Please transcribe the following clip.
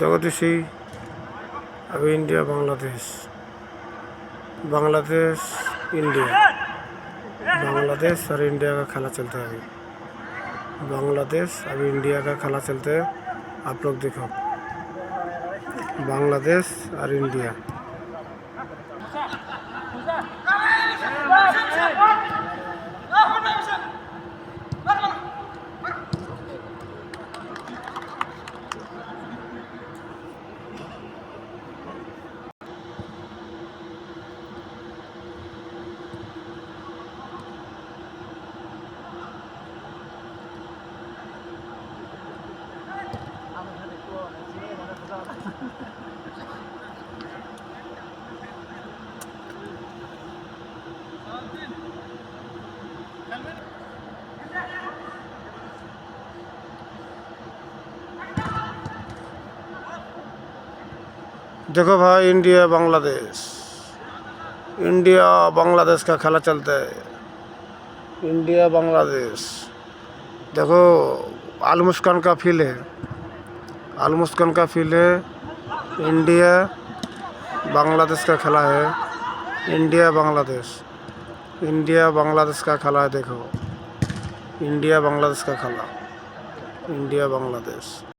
जगदीशी अभी India Bangladesh Bangladesh India Bangladesh और India का खेला चलता है अभी बांग्लादेश अभी इंडिया का खेला चलता है। आप लोग देखो बांग्लादेश और इंडिया। देखो भाई इंडिया बांग्लादेश का खेला चलता है। इंडिया बांग्लादेश देखो आलमुस्कान का फील्ड है, आलमुस्कान का फील्ड है। इंडिया बांग्लादेश का खेला है। इंडिया बांग्लादेश का खेला है। देखो इंडिया बांग्लादेश का खेला, इंडिया बांग्लादेश।